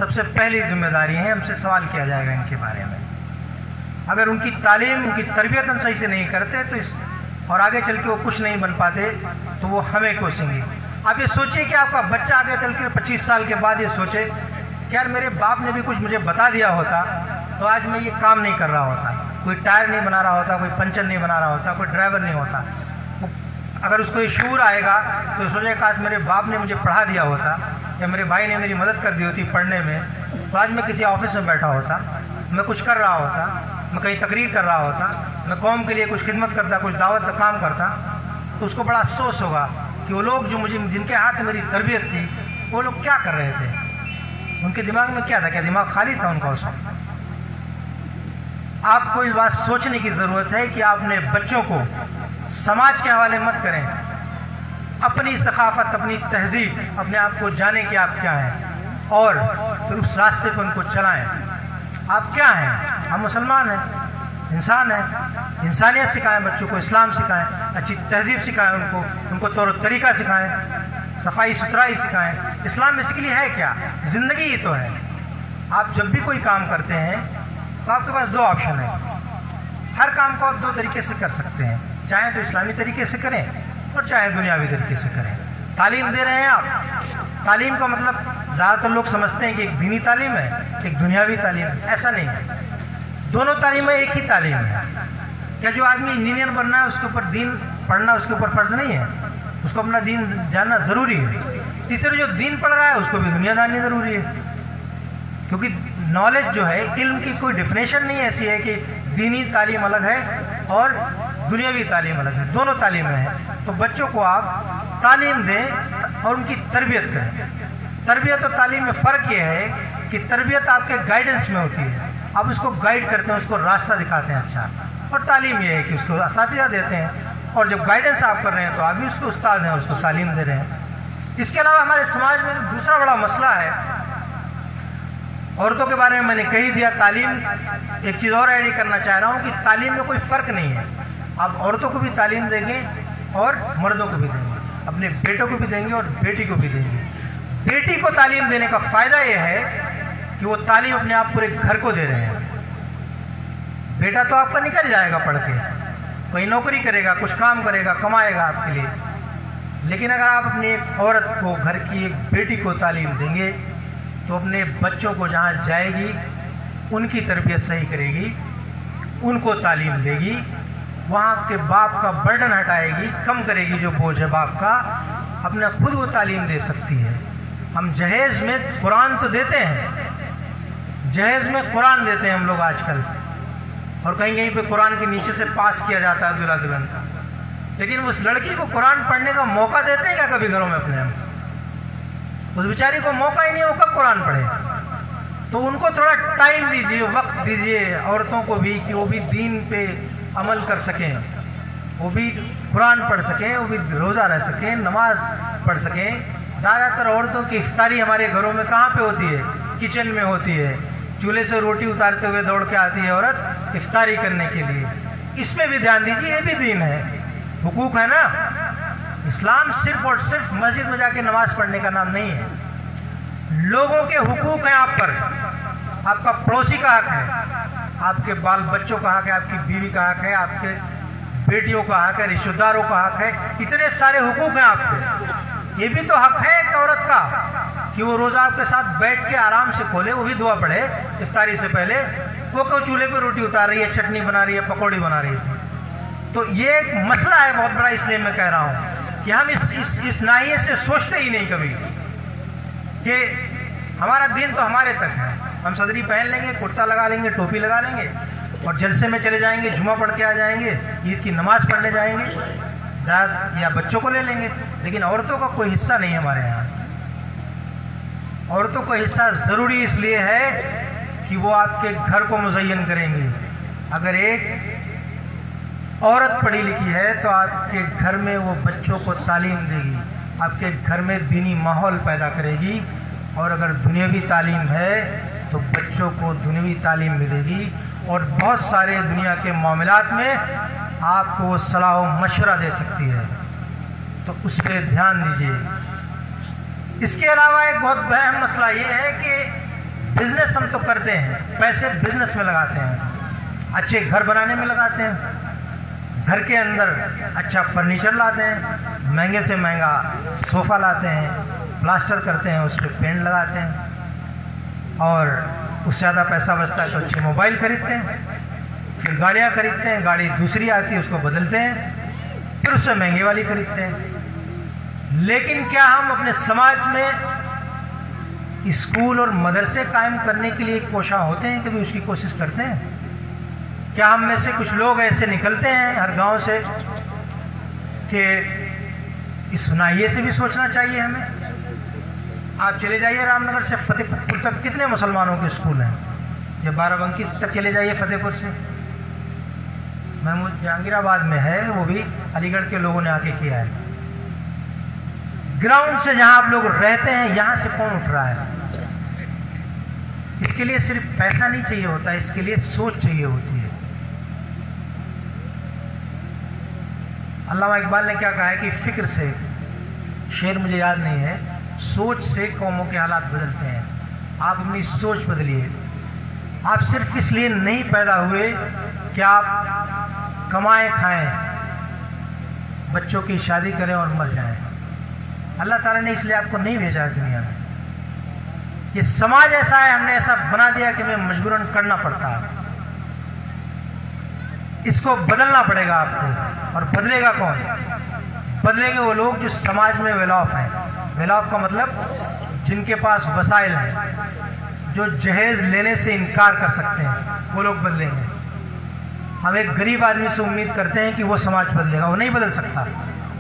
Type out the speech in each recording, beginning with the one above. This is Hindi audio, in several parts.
सबसे पहली जिम्मेदारी है, हमसे सवाल किया जाएगा इनके बारे में। अगर उनकी तालीम, उनकी तरबियत हम सही से नहीं करते तो और आगे चल के वो कुछ नहीं बन पाते तो वो हमें कोसेंगे। आप ये सोचिए कि आपका बच्चा आगे चल के 25 साल के बाद ये सोचे कि यार मेरे बाप ने भी कुछ मुझे बता दिया होता तो आज मैं ये काम नहीं कर रहा होता, कोई टायर नहीं बना रहा होता, कोई पंचर नहीं बना रहा होता, कोई ड्राइवर नहीं होता। अगर उसको ये शूर आएगा तो सोचे काश मेरे बाप ने मुझे पढ़ा दिया होता या मेरे भाई ने मेरी मदद कर दी होती पढ़ने में तो आज मैं किसी ऑफिस में बैठा होता, मैं कुछ कर रहा होता, मैं कहीं तकरीर कर रहा होता, मैं कौम के लिए कुछ खिदमत करता, कुछ दावत का काम करता। तो उसको बड़ा अफसोस होगा कि वो लोग जो मुझे, जिनके हाथ में मेरी तरबियत थी, वो लोग क्या कर रहे थे, उनके दिमाग में क्या था, क्या दिमाग खाली था उनका उस वक्त। आपको इस बात सोचने की ज़रूरत है कि आप अपने बच्चों को समाज के हवाले मत करें, अपनी सकाफत, अपनी तहजीब, अपने आप को जाने कि आप क्या हैं और फिर उस रास्ते पर उनको चलाएं। आप क्या हैं? हम मुसलमान हैं, इंसान हैं। इंसानियत सिखाएं बच्चों को, इस्लाम सिखाएं, अच्छी तहजीब सिखाएं उनको तौर तरीका सिखाएं, सफाई सुथराई सिखाएं। इस्लाम बेसिकली है क्या? ज़िंदगी ही तो है। आप जब भी कोई काम करते हैं तो आपके पास दो ऑप्शन है। हर काम को आप दो तरीके से कर सकते हैं, चाहे तो इस्लामी तरीके से करें और चाहे दुनियावी तरीके से करें। तालीम दे रहे हैं आप, तालीम का मतलब ज़्यादातर लोग समझते हैं कि एक दीनी तालीम है, एक दुनियावी तालीम है। ऐसा नहीं है, दोनों तालीमें एक ही तालीम है। क्या जो आदमी इंजीनियर बनना है उसके ऊपर दीन पढ़ना उसके ऊपर फ़र्ज़ नहीं है? उसको अपना दीन जानना ज़रूरी है। तीसरे जो दीन पढ़ रहा है उसको भी दुनिया जाननी ज़रूरी है, क्योंकि नॉलेज जो है, इल्म की कोई डिफिनेशन नहीं ऐसी है कि दीनी तालीम अलग है और दुनियावी तालीम अलग है, दोनों तालीमें हैं। तो बच्चों को आप तालीम दें और उनकी तरबियत करें। तरबियत और तालीम में फ़र्क ये है कि तरबियत आपके गाइडेंस में होती है, आप उसको गाइड करते हैं, उसको रास्ता दिखाते हैं अच्छा, और तालीम ये है कि उसको असातिज़ा देते हैं और जब गाइडेंस आप कर रहे हैं तो आप भी उसको उस्ताद हैं, उसको तालीम दे रहे हैं। इसके अलावा हमारे समाज में दूसरा बड़ा मसला है, औरतों के बारे में मैंने कही दिया। तालीम, एक चीज़ और ऐड करना चाह रहा हूँ कि तालीम में कोई फ़र्क नहीं है। आप औरतों को भी तालीम देंगे और मर्दों को भी देंगे, अपने बेटों को भी देंगे और बेटी को भी देंगे। बेटी को तालीम देने का फ़ायदा यह है कि वो तालीम अपने आप पूरे घर को दे रहे हैं। बेटा तो आपका निकल जाएगा पढ़ के, कोई नौकरी करेगा, कुछ काम करेगा, कमाएगा आपके लिए, लेकिन अगर आप अपनी एक औरत को, घर की एक बेटी को तालीम देंगे तो अपने बच्चों को जहाँ जाएगी उनकी तरबियत सही करेगी, उनको तालीम देगी, वहाँ के बाप का बर्डन हटाएगी, कम करेगी जो बोझ है बाप का, अपना खुद वो तालीम दे सकती है। हम जहेज़ में कुरान तो देते हैं, जहेज़ में कुरान देते हैं हम लोग आजकल, और कहीं कहीं पे कुरान के नीचे से पास किया जाता है दूल्हा दुल्हन का, लेकिन उस लड़की को कुरान पढ़ने का मौका देते हैं क्या कभी घरों में अपने? हम उस बेचारी को मौका ही नहीं हो कब कुरान पढ़े। तो उनको थोड़ा टाइम दीजिए, वक्त दीजिए औरतों को भी, कि वो भी दीन पे अमल कर सकें, वो भी कुरान पढ़ सकें, वो भी रोज़ा रह सकें, नमाज पढ़ सकें। ज़्यादातर औरतों की इफ्तारी हमारे घरों में कहाँ पे होती है? किचन में होती है। चूल्हे से रोटी उतारते हुए दौड़ के आती है औरत इफ्तारी करने के लिए। इसमें भी ध्यान दीजिए, ये भी दीन है, हुकूक है ना। इस्लाम सिर्फ और सिर्फ मस्जिद में जाके नमाज पढ़ने का नाम नहीं है। लोगों के हुकूक हैं आप पर, आपका पड़ोसी का हक है, आपके बाल बच्चों का हक है, आपकी बीवी का हक है, आपके बेटियों का हक है, रिश्तेदारों का हक है, इतने सारे हुकूक हैं आपके। ये भी तो हक है एक औरत का कि वो रोज़ा आपके साथ बैठ के आराम से खोले, वो भी दुआ पढ़े इफ्तारी से पहले। वो क्यों चूल्हे पर रोटी उतार रही है, चटनी बना रही है, पकौड़ी बना रही है। तो ये एक मसला है बहुत बड़ा, इसलिए मैं कह रहा हूँ कि हम इस नाहियत से सोचते ही नहीं कभी कि हमारा दिन तो हमारे तक है। हम सदरी पहन लेंगे, कुर्ता लगा लेंगे, टोपी लगा लेंगे और जलसे में चले जाएंगे, जुमा पढ़ के आ जाएंगे, ईद की नमाज पढ़ने जाएंगे, या बच्चों को ले लेंगे, लेकिन औरतों का कोई हिस्सा नहीं हमारे यहाँ। औरतों का हिस्सा ज़रूरी इसलिए है कि वो आपके घर को मुज़य्यन करेंगी। अगर एक औरत पढ़ी लिखी है तो आपके घर में वो बच्चों को तालीम देगी, आपके घर में दीनी माहौल पैदा करेगी, और अगर दुनियावी तालीम है तो बच्चों को दुनियावी तालीम मिलेगी और बहुत सारे दुनिया के मामलात में आपको वो सलाह व मशवरा दे सकती है। तो उस पर ध्यान दीजिए। इसके अलावा एक बहुत अहम मसला ये है कि बिजनेस हम तो करते हैं, पैसे बिजनेस में लगाते हैं, अच्छे घर बनाने में लगाते हैं, घर के अंदर अच्छा फर्नीचर लाते हैं, महंगे से महंगा सोफ़ा लाते हैं, प्लास्टर करते हैं, उस पर पेंट लगाते हैं, और उससे ज़्यादा पैसा बचता है तो अच्छे मोबाइल खरीदते हैं, फिर गाड़ियाँ खरीदते हैं, गाड़ी दूसरी आती है उसको बदलते हैं, फिर उससे महंगी वाली खरीदते हैं। लेकिन क्या हम अपने समाज में स्कूल और मदरसे कायम करने के लिए कोशिश होते हैं, कभी उसकी कोशिश करते हैं? क्या हम में से कुछ लोग ऐसे निकलते हैं हर गांव से कि इस नाहिए से भी सोचना चाहिए हमें? आप चले जाइए रामनगर से फतेहपुर तक, कितने मुसलमानों के स्कूल हैं? ये बाराबंकी तक चले जाइए फतेहपुर से, महमूद जहांगीराबाद में है, वो भी अलीगढ़ के लोगों ने आके किया है। ग्राउंड से जहां आप लोग रहते हैं, यहां से कौन उठ रहा है? इसके लिए सिर्फ पैसा नहीं चाहिए होता, इसके लिए सोच चाहिए होती है। अल्लामा इकबाल ने क्या कहा है कि फिक्र से, शेर मुझे याद नहीं है, सोच से कौमों के हालात बदलते हैं। आप अपनी सोच बदलिए। आप सिर्फ इसलिए नहीं पैदा हुए कि आप कमाएं खाएं, बच्चों की शादी करें और मर जाएं। अल्लाह ताला ने इसलिए आपको नहीं भेजा है दुनिया में। ये समाज ऐसा है, हमने ऐसा बना दिया कि हमें मजबूरन करना पड़ता है। इसको बदलना पड़ेगा आपको। और बदलेगा कौन? बदलेंगे वो लोग जो समाज में वेल ऑफ हैं। वेल ऑफ का मतलब जिनके पास वसाइल हैं, जो जहेज लेने से इनकार कर सकते हैं, वो लोग बदलेंगे। हम एक गरीब आदमी से उम्मीद करते हैं कि वो समाज बदलेगा, वो नहीं बदल सकता।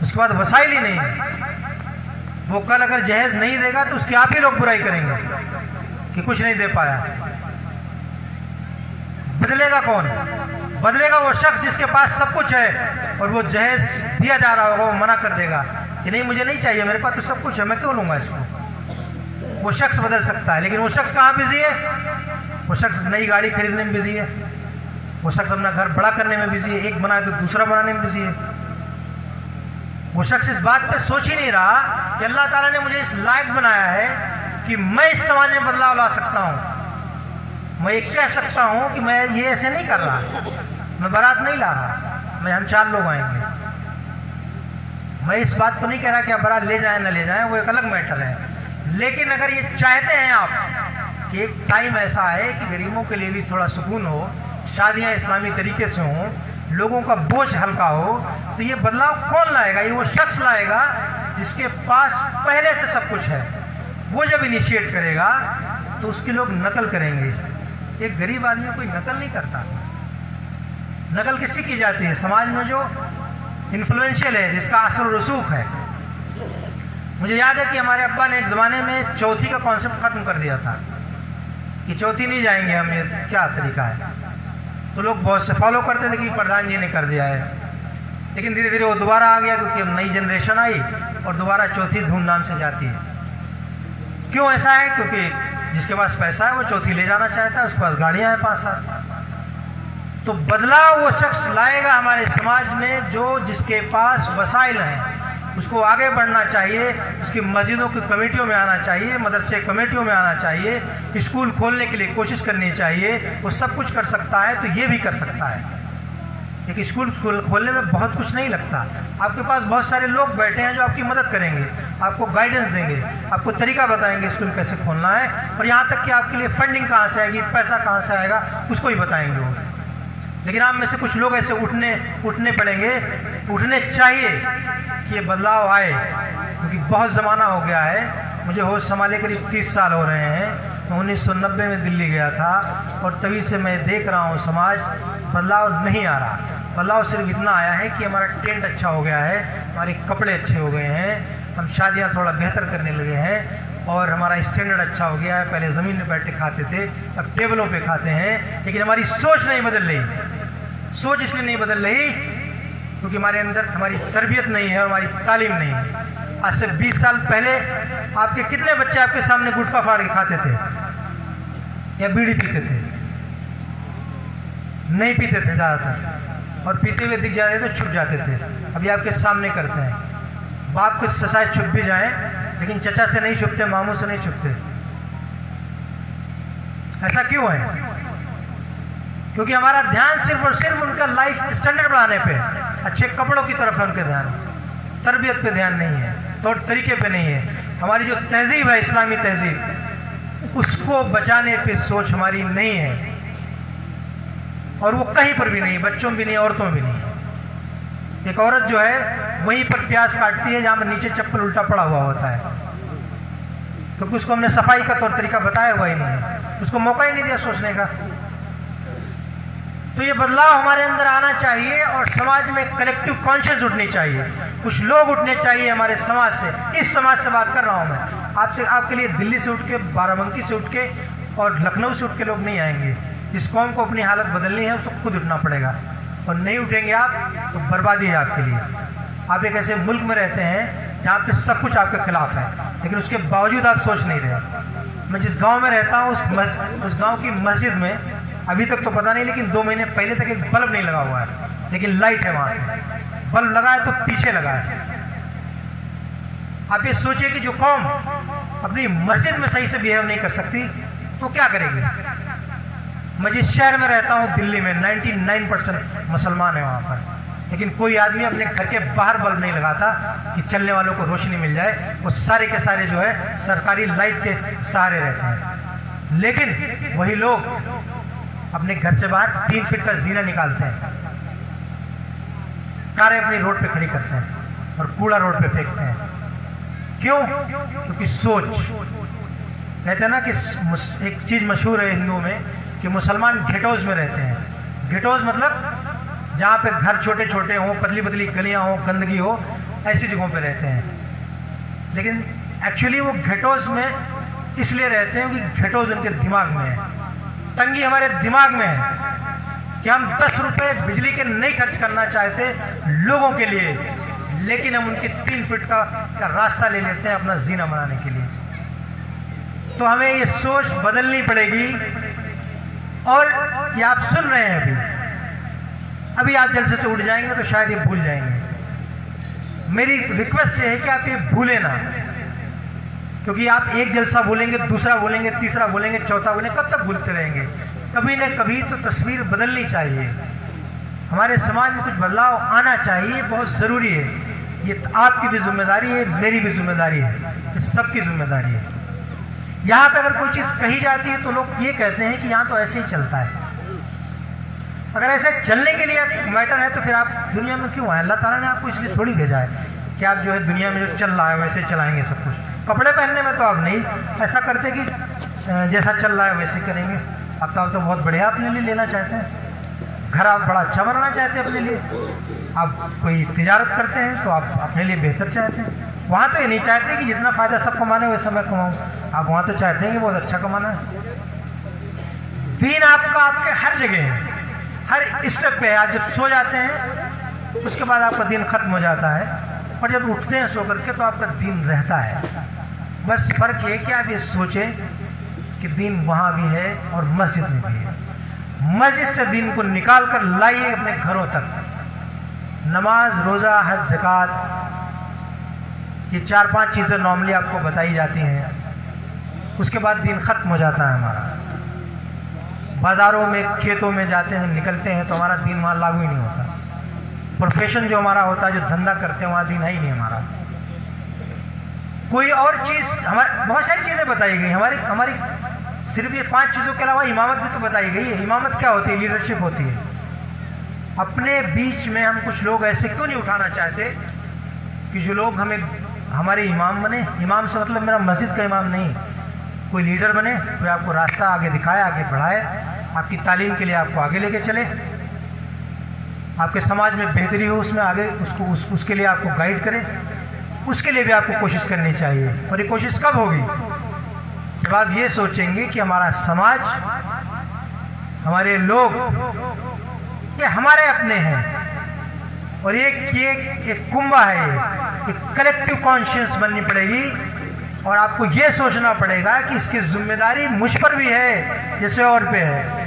उसके बाद वसाइल ही नहीं है। वो कल अगर जहेज नहीं देगा तो उसकी आप ही लोग बुराई करेंगे कि कुछ नहीं दे पाया। बदलेगा कौन? बदलेगा वो शख्स जिसके पास सब कुछ है और वो जहेज दिया जा रहा होगा, वो मना कर देगा कि नहीं मुझे नहीं चाहिए, मेरे पास तो सब कुछ है, मैं क्यों लूंगा इसको। वो शख्स बदल सकता है। लेकिन वो शख्स कहाँ बिजी है? वो शख्स नई गाड़ी खरीदने में बिजी है, वो शख्स अपना घर बड़ा करने में बिजी है, एक बनाए तो दूसरा बनाने में बिजी है। वो शख्स इस बात पे सोच ही नहीं रहा कि अल्लाह ताला ने मुझे इस लायक बनाया है कि मैं इस समाज में बदलाव ला सकता हूँ। मैं ये कह सकता हूँ कि मैं ये ऐसे नहीं कर रहा, मैं बारात नहीं ला रहा, मैं हम 4 लोग आएंगे। मैं इस बात को नहीं कह रहा कि आप बारात ले जाएं ना ले जाएं, वो एक अलग मैटर है। लेकिन अगर ये चाहते हैं आप कि एक टाइम ऐसा है कि गरीबों के लिए भी थोड़ा सुकून हो, शादियाँ इस्लामी तरीके से हों, लोगों का बोझ हल्का हो, तो ये बदलाव कौन लाएगा? ये वो शख्स लाएगा जिसके पास पहले से सब कुछ है। वो जब इनिशिएट करेगा तो उसके लोग नकल करेंगे। एक गरीब आदमी कोई नकल नहीं करता। नकल किससे की जाती है? समाज में जो इन्फ्लुएंशियल है, जिसका असर रसूख है। मुझे याद है कि हमारे अब्बा ने एक ज़माने में चौथी का कॉन्सेप्ट ख़त्म कर दिया था कि चौथी नहीं जाएंगे हम, ये क्या तरीका है। तो लोग बहुत से फॉलो करते थे कि प्रधान जी ने कर दिया है। लेकिन धीरे धीरे वो दोबारा आ गया क्योंकि अब नई जनरेशन आई और दोबारा चौथी धूमधाम से जाती है। क्यों ऐसा है? क्योंकि जिसके पास पैसा है वो चौथी ले जाना चाहता है, उसके पास गाड़ियाँ हैं 5-7। तो बदलाव वो शख्स लाएगा हमारे समाज में जो जिसके पास वसाइल हैं। उसको आगे बढ़ना चाहिए, उसकी मस्जिदों की कमेटियों में आना चाहिए, मदरसे कमेटियों में आना चाहिए, स्कूल खोलने के लिए कोशिश करनी चाहिए। वो सब कुछ कर सकता है तो ये भी कर सकता है। एक स्कूल खोलने में बहुत कुछ नहीं लगता। आपके पास बहुत सारे लोग बैठे हैं जो आपकी मदद करेंगे, आपको गाइडेंस देंगे, आपको तरीका बताएंगे स्कूल कैसे खोलना है, और यहाँ तक कि आपके लिए फंडिंग कहाँ से आएगी, पैसा कहाँ से आएगा, उसको ही बताएंगे वो। लेकिन आप में से कुछ लोग ऐसे उठने पड़ेंगे, उठने चाहिए कि ये बदलाव आए, क्योंकि बहुत ज़माना हो गया है। मुझे होश संभाले करीब 30 साल हो रहे हैं। मैं 1990 में दिल्ली गया था और तभी से मैं देख रहा हूँ समाज बदलाव नहीं आ रहा। बदलाव सिर्फ इतना आया है कि हमारा टेंट अच्छा हो गया है, हमारे कपड़े अच्छे हो गए हैं, हम शादियाँ थोड़ा बेहतर करने लगे हैं और हमारा स्टैंडर्ड अच्छा हो गया है। पहले ज़मीन पे बैठ के खाते थे, अब टेबलों पे खाते हैं। लेकिन हमारी सोच नहीं बदल रही। सोच इसलिए नहीं बदल रही क्योंकि हमारे अंदर हमारी तरबियत नहीं है और हमारी तालीम नहीं है। आज से 20 साल पहले आपके कितने बच्चे आपके सामने गुटखा फाड़ के खाते थे या बीड़ी पीते थे? नहीं पीते थे ज़्यादातर, और पीते हुए दिख जाते तो छुप जाते थे। अभी आपके सामने करते हैं। बाप को शायद छुप भी जाएं, लेकिन चचा से नहीं छुपते, मामू से नहीं छुपते। ऐसा क्यों है? क्योंकि हमारा ध्यान सिर्फ और सिर्फ उनका लाइफ स्टैंडर्ड बढ़ाने पे, अच्छे कपड़ों की तरफ है उनके ध्यान, तरबियत पे ध्यान नहीं है, तौर तरीके पे नहीं है। हमारी जो तहजीब है, इस्लामी तहजीब, उसको बचाने पे सोच हमारी नहीं है, और वो कहीं पर भी नहीं, बच्चों में भी नहीं, औरतों में भी नहीं। एक औरत जो है वहीं पर प्याज काटती है जहाँ पर नीचे चप्पल उल्टा पड़ा हुआ होता है, क्योंकि उसको हमने सफाई का तौर तरीका बताया हुआ ही नहीं है, उसको मौका ही नहीं दिया सोचने का। तो ये बदलाव हमारे अंदर आना चाहिए और समाज में कलेक्टिव कॉन्शियस उठनी चाहिए, कुछ लोग उठने चाहिए हमारे समाज से। इस समाज से बात कर रहा हूँ मैं आपसे, आपके लिए दिल्ली से उठ के, बाराबंकी से उठ के और लखनऊ से उठ के लोग नहीं आएंगे। इस कौम को अपनी हालत बदलनी है, उसको खुद उठना पड़ेगा, और नहीं उठेंगे आप तो बर्बादी है आपके लिए। आप एक ऐसे मुल्क में रहते हैं जहाँ पे सब कुछ आपके खिलाफ है, लेकिन उसके बावजूद आप सोच नहीं रहे। मैं जिस गांव में रहता हूँ उस गांव की मस्जिद में अभी तक तो पता नहीं, लेकिन 2 महीने पहले तक एक बल्ब नहीं लगा हुआ है, लेकिन लाइट है वहाँ पे। बल्ब लगा है तो पीछे लगा है। आप ये सोचिए कि जो कौम अपनी मस्जिद में सही से बिहेव नहीं कर सकती तो क्या करेगी? मैं जिस शहर में रहता हूँ दिल्ली में 99% मुसलमान है वहाँ पर, लेकिन कोई आदमी अपने घर के बाहर बल्ब नहीं लगाता कि चलने वालों को रोशनी मिल जाए। वो सारे के सारे जो है सरकारी लाइट के सहारे रहते हैं, लेकिन वही लोग अपने घर से बाहर 3 फीट का जीना निकालते हैं, कारें अपनी रोड पे खड़ी करते हैं और कूड़ा रोड पे फेंकते हैं। क्यों? क्योंकि सोच, कहते हैं ना कि एक चीज मशहूर है हिंदुओं में कि मुसलमान घेटोज में रहते हैं। घेटोज मतलब जहाँ पे घर छोटे छोटे हों, पतली पतली गलियाँ हों, गंदगी हो, ऐसी जगहों पे रहते हैं। लेकिन एक्चुअली वो घेटोज में इसलिए रहते हैं कि घेटोज उनके दिमाग में है, तंगी हमारे दिमाग में है कि हम 10 रुपए बिजली के नहीं खर्च करना चाहते लोगों के लिए, लेकिन हम उनके 3 फीट का रास्ता ले लेते हैं अपना जीना बनाने के लिए। तो हमें ये सोच बदलनी पड़ेगी। और ये आप सुन रहे हैं, अभी आप जलसे से उठ जाएंगे तो शायद ये भूल जाएंगे। मेरी रिक्वेस्ट ये है कि आप ये भूलें ना, क्योंकि आप एक जलसा बोलेंगे, दूसरा बोलेंगे, तीसरा बोलेंगे, चौथा बोलेंगे, कब तक भूलते रहेंगे? कभी न कभी तो तस्वीर बदलनी चाहिए। हमारे समाज में कुछ बदलाव आना चाहिए, बहुत ज़रूरी है। ये आपकी भी जिम्मेदारी है, मेरी भी जिम्मेदारी है, ये सबकी जिम्मेदारी है। यहाँ पे अगर कोई चीज़ कही जाती है तो लोग ये कहते हैं कि यहाँ तो ऐसे ही चलता है। अगर ऐसे चलने के लिए मैटर है तो फिर आप दुनिया में क्यों आए? अल्लाह ताला ने आपको इसलिए थोड़ी भेजा है कि आप जो है दुनिया में जो चल रहा है वैसे चलाएंगे सब कुछ। कपड़े पहनने में तो आप नहीं ऐसा करते कि जैसा चल रहा है वैसे करेंगे। अब तो बहुत बढ़िया अपने लिए लेना चाहते हैं, घर आप बड़ा अच्छा बनाना चाहते हैं अपने लिए। आप कोई तिजारत करते हैं तो आप अपने लिए बेहतर चाहते हैं। वहाँ तो ये नहीं चाहते कि जितना फ़ायदा सब कमाने वैसा मैं कमाऊँ, आप वहाँ तो चाहते हैं कि बहुत अच्छा कमाना है। दीन आपका आपके हर जगह है, हर स्टेप पे है। आप जब सो जाते हैं उसके बाद आपका दिन खत्म हो जाता है, और जब उठते हैं सो करके तो आपका दिन रहता है। बस फर्क ये कि आप ये सोचें कि दिन वहाँ भी है और मस्जिद में भी है। मस्जिद से दिन को निकाल कर लाइए अपने घरों तक। नमाज, रोज़ा, हज, ज़कात, ये 4-5 चीज़ें नॉर्मली आपको बताई जाती हैं। उसके बाद दिन ख़त्म हो जाता है हमारा। बाज़ारों में, खेतों में जाते हैं, निकलते हैं तो हमारा दिन वहाँ लागू ही नहीं होता। प्रोफेशन जो हमारा होता है, जो धंधा करते हैं, वहाँ दिन है ही नहीं हमारा। कोई और चीज़, हमारे बहुत सारी चीज़ें बताई गई हमारी सिर्फ ये 5 चीज़ों के अलावा इमामत भी तो बताई गई है। इमामत क्या होती है? लीडरशिप होती है। अपने बीच में हम कुछ लोग ऐसे क्यों नहीं उठाना चाहते कि जो लोग हमें हमारे इमाम बने? इमाम से मतलब मेरा मस्जिद का इमाम नहीं, कोई लीडर बने, कोई आपको रास्ता आगे दिखाए, आगे बढ़ाए, आपकी तालीम के लिए आपको आगे लेके चले, आपके समाज में बेहतरी हो उसमें आगे उसके लिए आपको गाइड करे। उसके लिए भी आपको कोशिश करनी चाहिए। और ये कोशिश कब होगी? जब आप ये सोचेंगे कि हमारा समाज, हमारे लोग ये हमारे अपने हैं, और ये एक कुंभा है, एक कलेक्टिव कॉन्शियस बननी पड़ेगी। और आपको ये सोचना पड़ेगा कि इसकी जिम्मेदारी मुझ पर भी है जैसे और पे है।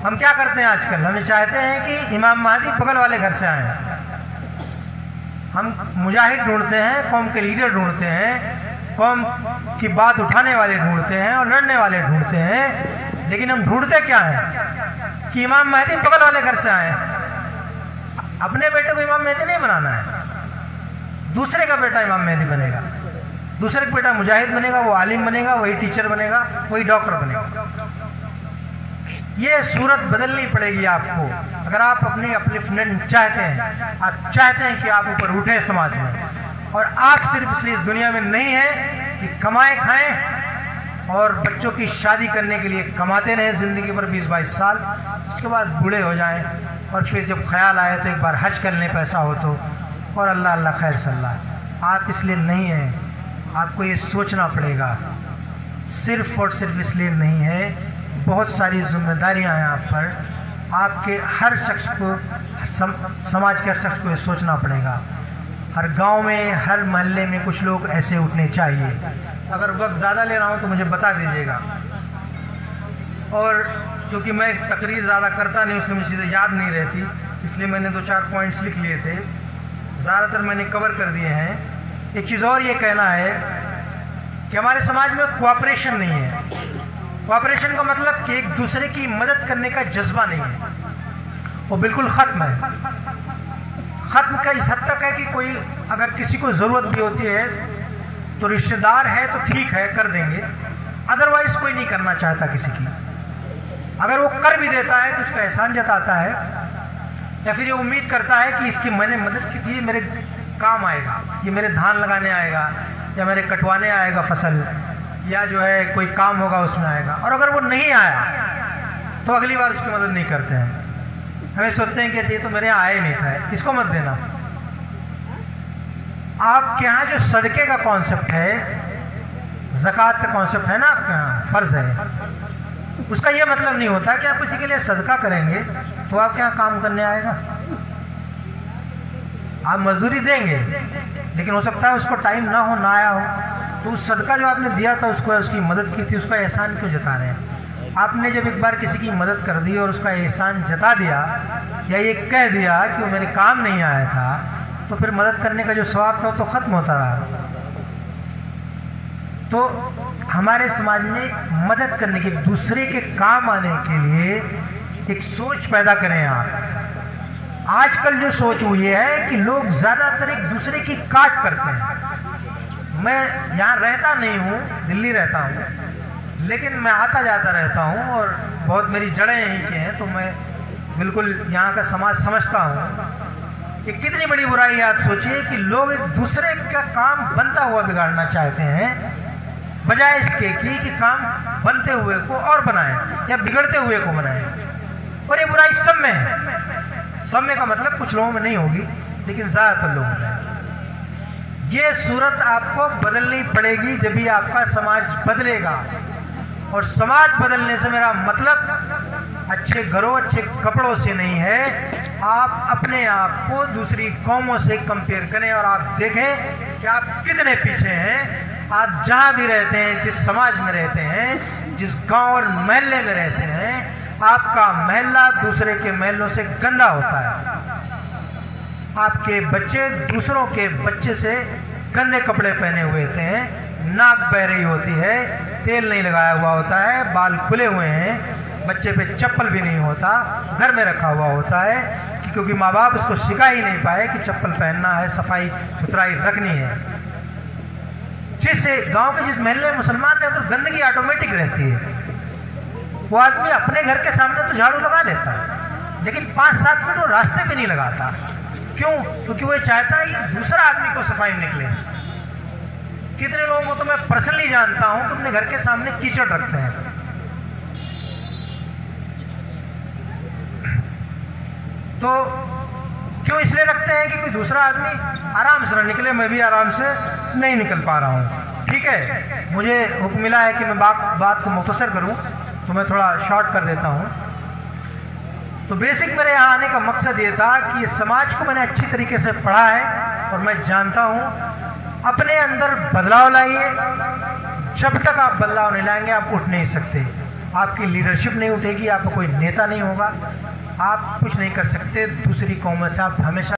हम क्या करते हैं आजकल? हमें चाहते हैं कि इमाम महदी बगल वाले घर से आए। हम मुजाहिद ढूंढते हैं, कौम के लीडर ढूंढते हैं, कौम की बात उठाने वाले ढूंढते हैं और लड़ने वाले ढूंढते हैं, लेकिन हम ढूंढते क्या हैं कि इमाम मेहदी बगल वाले घर से आए। अपने बेटे को इमाम मेहदी नहीं बनाना है, दूसरे का बेटा इमाम मेहदी बनेगा, दूसरे का बेटा मुजाहिद बनेगा, वो आलिम बनेगा, वही टीचर बनेगा, वही डॉक्टर बनेगा। ये सूरत बदलनी पड़ेगी आपको अगर आप अपनी अपलिफ्टमेंट चाहते हैं। आप चाहते हैं कि आप ऊपर उठे समाज में, और आप सिर्फ इसलिए इस दुनिया में नहीं है कि कमाए खाएं और बच्चों की शादी करने के लिए कमाते रहें ज़िंदगी भर 20-22 साल, उसके बाद बूढ़े हो जाएं और फिर जब ख्याल आए तो एक बार हज कर लें पैसा हो तो, और अल्लाह अल्लाह खैर सल्लाह। आप इसलिए नहीं हैं, आपको ये सोचना पड़ेगा। सिर्फ और सिर्फ इसलिए नहीं है, बहुत सारी जिम्मेदारियां हैं आप पर। आपके हर शख्स को समाज के हर शख्स को ये सोचना पड़ेगा। हर गांव में, हर मोहल्ले में कुछ लोग ऐसे उठने चाहिए। अगर वक्त ज़्यादा ले रहा हूँ तो मुझे बता दीजिएगा। और क्योंकि मैं तकरीर ज़्यादा करता नहीं, उसमें मुझे चीज़ें याद नहीं रहती, इसलिए मैंने 2-4 पॉइंट्स लिख लिए थे, ज़्यादातर मैंने कवर कर दिए हैं। एक चीज़ और ये कहना है कि हमारे समाज में कोऑपरेशन नहीं है। कोऑपरेशन का मतलब कि एक दूसरे की मदद करने का जज्बा नहीं है, वो बिल्कुल ख़त्म है। ख़त्म का इस हद तक है कि कोई अगर किसी को ज़रूरत भी होती है तो रिश्तेदार है तो ठीक है कर देंगे, अदरवाइज़ कोई नहीं करना चाहता किसी की। अगर वो कर भी देता है तो उसका एहसान जताता है, या फिर ये उम्मीद करता है कि इसकी मैंने मदद की थी, मेरे काम आएगा, ये मेरे धान लगाने आएगा या मेरे कटवाने आएगा फसल, या जो है कोई काम होगा उसमें आएगा। और अगर वो नहीं आया तो अगली बार उसकी मदद नहीं करते हैं। हमें सोचते हैं कि ये तो मेरे यहाँ आया नहीं था, इसको मत देना। आपके यहाँ जो सदके का कॉन्सेप्ट है, ज़कात का कॉन्सेप्ट है ना, आपके यहाँ फ़र्ज़ है, उसका ये मतलब नहीं होता कि आप किसी के लिए सदका करेंगे तो आपके यहाँ काम करने आएगा। आप मजदूरी देंगे, लेकिन हो सकता है उसको टाइम ना हो, ना आया हो, तो उस सदका जो आपने दिया था उसको, उसकी मदद की थी, उसका एहसान क्यों जता रहे हैं? आपने जब एक बार किसी की मदद कर दी और उसका एहसान जता दिया या ये कह दिया कि वो मेरे काम नहीं आया था, तो फिर मदद करने का जो सवाब था वो तो ख़त्म होता रहा। तो हमारे समाज में मदद करने के, दूसरे के काम आने के लिए एक सोच पैदा करें आप। आजकल जो सोच हुई है कि लोग ज़्यादातर एक दूसरे की काट करते हैं। मैं यहाँ रहता नहीं हूँ, दिल्ली रहता हूँ, लेकिन मैं आता जाता रहता हूँ और बहुत मेरी जड़ें यहीं की हैं, तो मैं बिल्कुल यहाँ का समाज समझता हूँ। ये कितनी बड़ी बुराई है, आप सोचिए कि लोग एक दूसरे का काम बनता हुआ बिगाड़ना चाहते हैं, बजाय इसके कि काम बनते हुए को और बनाएं या बिगड़ते हुए को बनाएं। और ये बुराई सब में है। सब में का मतलब कुछ लोगों में नहीं होगी, लेकिन ज़्यादातर लोगों में। ये सूरत आपको बदलनी पड़ेगी, जब भी आपका समाज बदलेगा। और समाज बदलने से मेरा मतलब अच्छे घरों, अच्छे कपड़ों से नहीं है। आप अपने आप को दूसरी कौमों से कंपेयर करें और आप देखें कि आप कितने पीछे हैं। आप जहाँ भी रहते हैं, जिस समाज में रहते हैं, जिस गांव और महल्ले में रहते हैं, आपका महल्ला दूसरे के महलों से गंदा होता है। आपके बच्चे दूसरों के बच्चे से गंदे कपड़े पहने हुए थे, नाक बह रही होती है, तेल नहीं लगाया हुआ होता है, बाल खुले हुए हैं, बच्चे पे चप्पल भी नहीं होता, घर में रखा हुआ होता है, क्योंकि माँ बाप उसको सिखा ही नहीं पाए कि चप्पल पहनना है, सफाई सुथराई रखनी है। जिस गांव के जिस महल्ले में मुसलमान रहते तो गंदगी ऑटोमेटिक रहती है। वो आदमी अपने घर के सामने तो झाड़ू लगा लेता है, लेकिन 5-7 फीट वो रास्ते पे नहीं लगाता। क्यों? क्योंकि वो चाहता है कि दूसरा आदमी को सफाई निकले। कितने लोगों को तो मैं पर्सनली जानता हूं कि अपने घर के सामने कीचड़ रखते हैं। तो क्यों इसलिए रखते हैं कि कोई दूसरा आदमी आराम से ना निकले, मैं भी आराम से नहीं निकल पा रहा हूँ। ठीक है, मुझे हुक्म मिला है कि मैं बात को मुख्तसर करूँ, तो मैं थोड़ा शॉर्ट कर देता हूँ। तो बेसिक मेरे यहाँ आने का मकसद ये था कि इस समाज को मैंने अच्छी तरीके से पढ़ा है और मैं जानता हूँ। अपने अंदर बदलाव लाइए। जब तक आप बदलाव नहीं लाएंगे आप उठ नहीं सकते। आपकी लीडरशिप नहीं उठेगी, आपका कोई नेता नहीं होगा, आप कुछ नहीं कर सकते। दूसरी कौमों से आप हमेशा